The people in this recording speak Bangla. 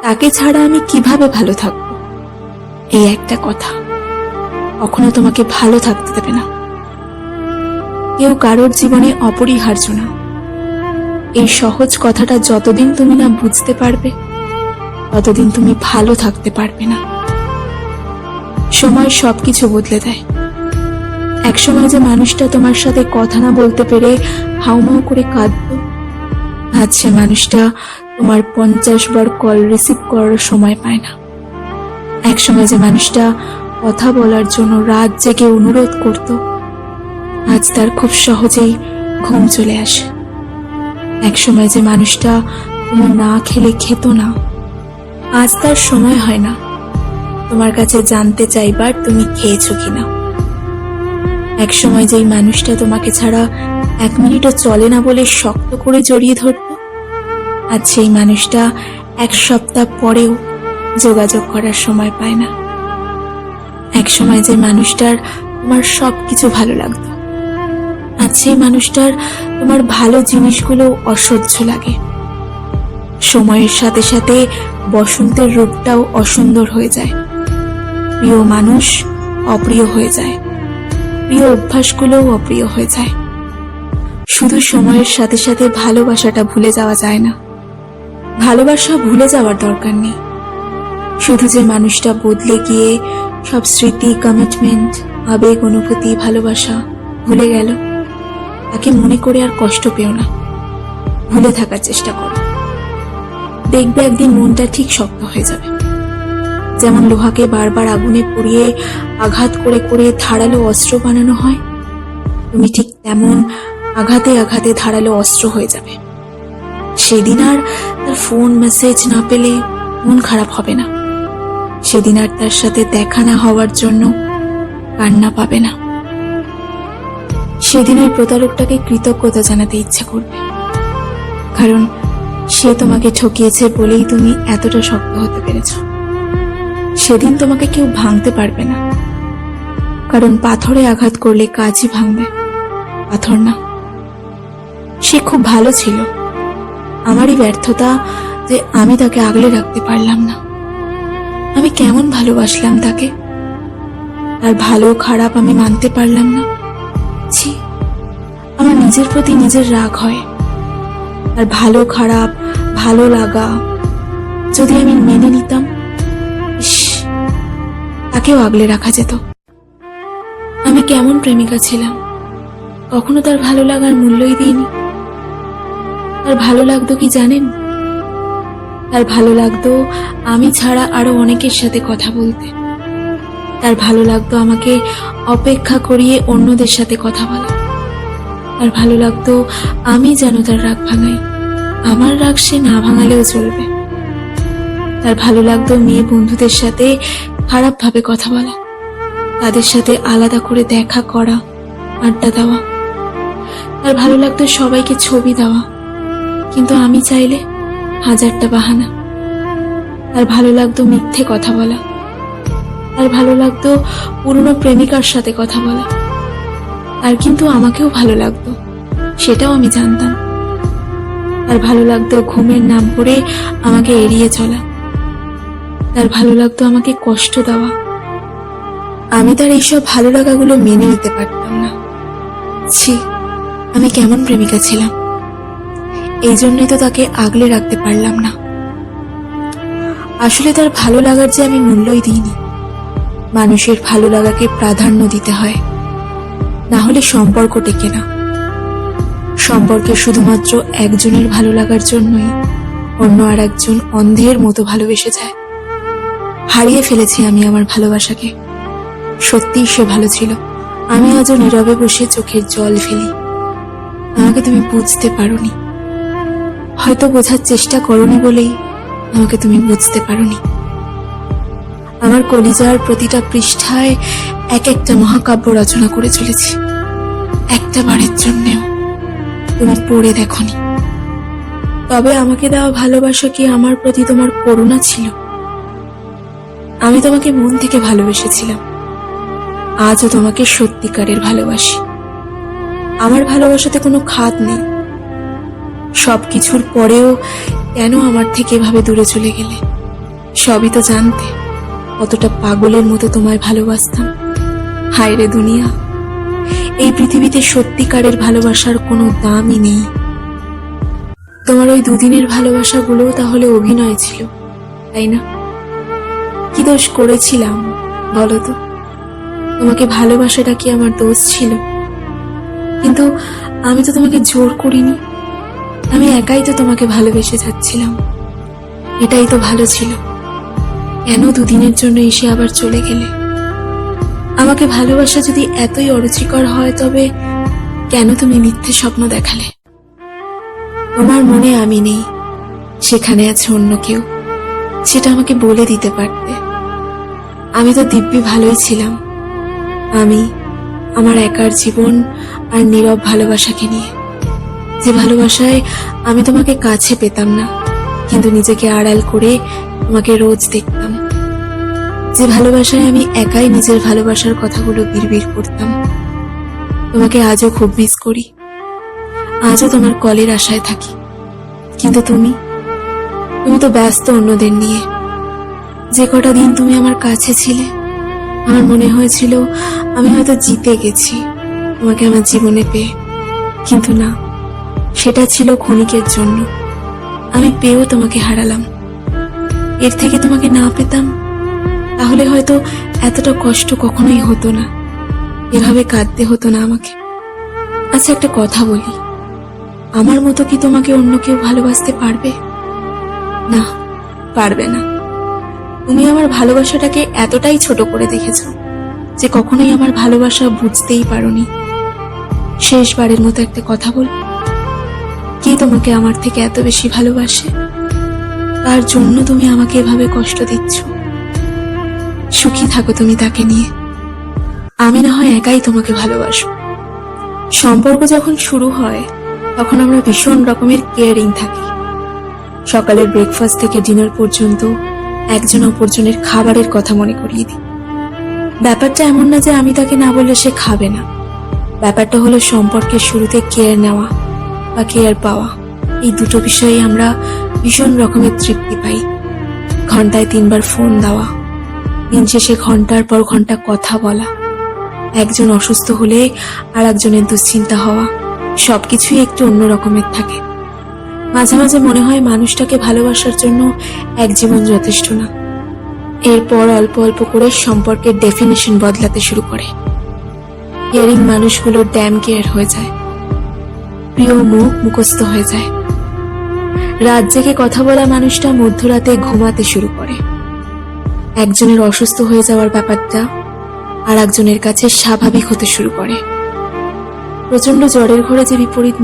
তাকে ছাড়া আমি কিভাবে ভালো থাকবো, এই একটা কথা কখনো তোমাকে ভালো থাকতে দেবে না। কেউ কারোর জীবনে অপরিহার্য না, এই সহজ কথাটা যতদিন তুমি না বুঝতে পারবে ততদিন তুমি ভালো থাকতে পারবে না। সময় সবকিছু বদলে দেয়। একসময় যে মানুষটা তোমার সাথে কথা না বলতে পেরে হাউমাউ করে কাঁদতো, আজ সে মানুষটা তোমার 50 বার কল রিসিভ করার সময় পায় না। একসময় যে মানুষটা কথা বলার জন্য রাত জেগে অনুরোধ করত, আজ তার খুব সহজেই ঘুম চলে আসে। একসময় যে মানুষটা তোমার না খেলে খেত না, আজ তার সময় হয় না তোমার কাছে জানতে চাইবার তুমি খেয়েছো কিনা। একসময় যেই মানুষটা তোমাকে ছাড়া 1 মিনিটও চলে না বলে শক্ত করে জড়িয়ে ধরত, আজ সেই মানুষটা 1 সপ্তাহ পরেও যোগাযোগ করার সময় পায় না। একসময় যে মানুষটার তোমার সবকিছু ভালো লাগতো, আজ সেই মানুষটার তোমার ভালো জিনিসগুলো অসহ্য লাগে। সময়ের সাথে সাথে বসন্তের রূপটাও অসুন্দর হয়ে যায়। প্রিয় মানুষ অপ্রিয় হয়ে যায়, প্রিয় অভ্যাসগুলোও অপ্রিয় হয়ে যায়। শুধু সময়ের সাথে সাথে ভালোবাসাটা ভুলে যাওয়া যায় না। ভালোবাসা ভুলে যাওয়ার দরকার নেই। শুধু যে মানুষটা বদলে গিয়ে সব স্মৃতি, কমিটমেন্ট, আবেগ, অনুভূতি, ভালোবাসা ভুলে গেল, তাকে মনে করে আর কষ্ট পেও না। ভুলে থাকার চেষ্টা করো। দেখবে একদিন মনটা ঠিক শক্ত হয়ে যাবে। যেমন লোহাকে বারবার আগুনে পুড়িয়ে আঘাত করে করে ধারালো অস্ত্র বানানো হয়, তুমি ঠিক তেমন আঘাতে আঘাতে ধারালো অস্ত্র হয়ে যাবে। সেদিন আর তার ফোন মেসেজ না পেলে মন খারাপ হবে না। সেদিন আর তার সাথে দেখা না হওয়ার জন্য কান্না পাবে না। সেদিনের প্রতারকটাকে কৃতজ্ঞতা জানাতে ইচ্ছা করবে, কারণ সে তোমাকে ঠকিয়েছে বলেই তুমি এতটা শক্ত হতে পেরেছ। সেদিন তোমাকে কেউ ভাঙতে পারবে না, কারণ পাথরে আঘাত করলে কাজই ভাঙবে, পাথর না। সে খুব ভালো ছিল, আমারই ব্যর্থতা যে আমি তাকে আগলে রাখতে পারলাম না। আমি কেমন ভালোবাসলাম তাকে, আর ভালো খারাপ আমি মানতে পারলাম না। ছি, আমার নিজের প্রতি নিজের রাগ হয়। আর ভালো খারাপ, ভালো লাগা যদি আমি মেনে নিতাম, তাকেও আগলে রাখা যেত। আমি কেমন প্রেমিকা ছিলাম, কখনো তার ভালো লাগার মূল্যই দিইনি। তার ভালো লাগতো কি জানেন? তার ভালো লাগতো আমি ছাড়া আরো অনেকের সাথে কথা বলতে। তার ভালো লাগতো আমাকে অপেক্ষা করিয়ে অন্যদের সাথে কথা বলা। তার ভালো লাগতো আমি যেন তার রাগ ভাঙাই, আমার রাগ সে না ভাঙালেও চলবে। তার ভালো লাগতো মেয়ে বন্ধুদের সাথে খারাপ ভাবে কথা বলা, তাদের সাথে আলাদা করে দেখা করা, আড্ডা দেওয়া। তার ভালো লাগতো সবাইকে ছবি দেওয়া, কিন্তু আমি চাইলে 1000টা বাহানা। তার ভালো লাগতো মিথ্যে কথা বলা। তার ভালো লাগতো পুরনো প্রেমিকার সাথে কথা বলা। আর কিন্তু আমাকেও ভালো লাগতো, সেটাও আমি জানতাম। তার ভালো লাগতো ঘুমের নাম করে আমাকে এড়িয়ে চলা। তার ভালো লাগতো আমাকে কষ্ট দেওয়া। আমি তার এইসব ভালো লাগাগুলো মেনে নিতে পারতাম না। ছি, আমি কেমন প্রেমিকা ছিলাম। এই জন্যই তো তাকে আগলে রাখতে পারলাম না। আসলে তার ভালো লাগার যে আমি মূল্যই দিইনি। মানুষের ভালো লাগাকে প্রাধান্য দিতে হয়, না হলে সম্পর্ক টেকে না। সম্পর্কে শুধুমাত্র একজনের ভালো লাগার জন্যই অন্য আর একজন অন্ধের মতো ভালোবেসে যায়। হারিয়ে ফেলেছি আমি আমার ভালোবাসাকে। সত্যিই সে ভালো ছিল। আমি আজও নীরবে বসে চোখের জল ফেলি। আমাকে তুমি বুঝতে পারোনি, হয়তো বোঝার চেষ্টা করোনি বলেই আমাকে তুমি বুঝতে পারোনি। আমার কলিজার প্রতিটা পৃষ্ঠায় এক একটা মহাকাব্য রচনা করে চলেছি। একটা বারের জন্যেও তুমি পড়ে দেখোনি। তবে আমাকে দেওয়া ভালোবাসা কি আমার প্রতি তোমার করুণা ছিল? আমি তোমাকে মন থেকে ভালোবেসেছিলাম, আজও তোমাকে সত্যিকারের ভালোবাসি। আমার ভালোবাসাতে কোনো খাত নেই। সবকিছুর পরেও কেন আমার থেকে এভাবে দূরে চলে গেলে? সবই তো জানতে, কতটা পাগলের মতো তোমায় ভালোবাসতাম। হায় রে দুনিয়া, এই পৃথিবীতে সত্যিকারের ভালোবাসার কোনো দামই নেই। তোমার ওই দুদিনের ভালোবাসাগুলোও তাহলে অভিনয় ছিল, তাই না? কি দোষ করেছিলাম বলো তো? তোমাকে ভালোবাসাটা কি আমার দোষ ছিল? কিন্তু আমি তো তোমাকে জোর করিনি, আমি একাই তো তোমাকে ভালোবেসে যাচ্ছিলাম। এটাই তো ভালো ছিল। কেন দুদিনের জন্য এসে আবার চলে গেলে? আমাকে ভালোবাসা যদি এতই অরুচিকর হয়, তবে কেন তুমি মিথ্যে স্বপ্ন দেখালে? তোমার মনে আমি নেই, সেখানে আছে অন্য কেউ, সেটা আমাকে বলে দিতে পারতে। আমি তো দিব্যি ভালোই ছিলাম, আমি, আমার একার জীবন আর নীরব ভালোবাসাকে নিয়ে। যে ভালোবাসায় আমি তোমাকে কাছে পেতাম না, কিন্তু নিজেকে আড়াল করে তোমাকে রোজ দেখতাম। যে ভালোবাসায় আমি একাই নিজের ভালোবাসার কথাগুলো বিড়বিড় করতাম। তোমাকে আজও খুব মিস করি, আজও তোমার কলের আশায় থাকি। কিন্তু তুমি তো ব্যস্ত অন্যদের নিয়ে। যে কটা দিন তুমি আমার কাছে ছিলে, আমার মনে হয়েছিল আমি হয়তো জিতে গেছি তোমাকে আমার জীবনে পেয়ে। কিন্তু না, সেটা ছিল ক্ষণিকের জন্য। আমি পেয়েও তোমাকে হারালাম। এর থেকে তোমাকে না পেতাম, তাহলে হয়তো এতটা কষ্ট কখনোই হতো না, এভাবে কাঁদতে হতো না আমাকে। আচ্ছা, একটা কথা বলি, আমার মতো কি তোমাকে অন্য কেউ ভালোবাসতে পারবে? না, পারবে না। তুমি আমার ভালোবাসাটাকে এতটাই ছোট করে দেখেছো যে কখনোই আমার ভালোবাসা বুঝতেই পারোনি। শেষবারের মতো একটা কথা বল, কে তোমাকে আমার থেকে এত বেশি ভালোবাসে? তার জন্য তুমি আমাকে এভাবে কষ্ট দিচ্ছ। সুখী থাকো তুমি তাকে নিয়ে, আমি না হয় একাই তোমাকে ভালোবাসো। সম্পর্ক যখন শুরু হয়, তখন আমরা ভীষণ রকমের কেয়ারিং থাকি। সকালের ব্রেকফাস্ট থেকে ডিনার পর্যন্ত একজন অপরজনের খাবারের কথা মনে করিয়ে দিই। ব্যাপারটা এমন না যে আমি তাকে না বললে সে খাবে না। ব্যাপারটা হলো সম্পর্কের শুরুতে কেয়ার নেওয়া বা কেয়ার পাওয়া, এই দুটো বিষয়ে আমরা ভীষণ রকমের তৃপ্তি পাই। ঘন্টায় 3 বার ফোন দেওয়া, দিন শেষে ঘন্টার পর ঘন্টা কথা বলা, একজন অসুস্থ হলে আর একজনের দুশ্চিন্তা হওয়া, সবকিছুই একটু অন্য রকমের থাকে। মাঝে মাঝে মনে হয় মানুষটাকে ভালোবাসার জন্য এক জীবন যথেষ্ট না। এরপর অল্প অল্প করে সম্পর্কের ডেফিনেশন বদলাতে শুরু করে। কেয়ারিং মানুষগুলো ড্যাম কেয়ার হয়ে যায়, প্রিয় মুখ মুখস্থ হয়ে যায়। রাত জেগে কথা বলা মানুষটা মধ্যরাতে ঘুমাতে শুরু করে। একজনের অসুস্থ হয়ে যাওয়ার ব্যাপারটা আর একজনের কাছে স্বাভাবিক হতে শুরু করে। প্রচন্ড জ্বরের ঘরে যে বিপরীত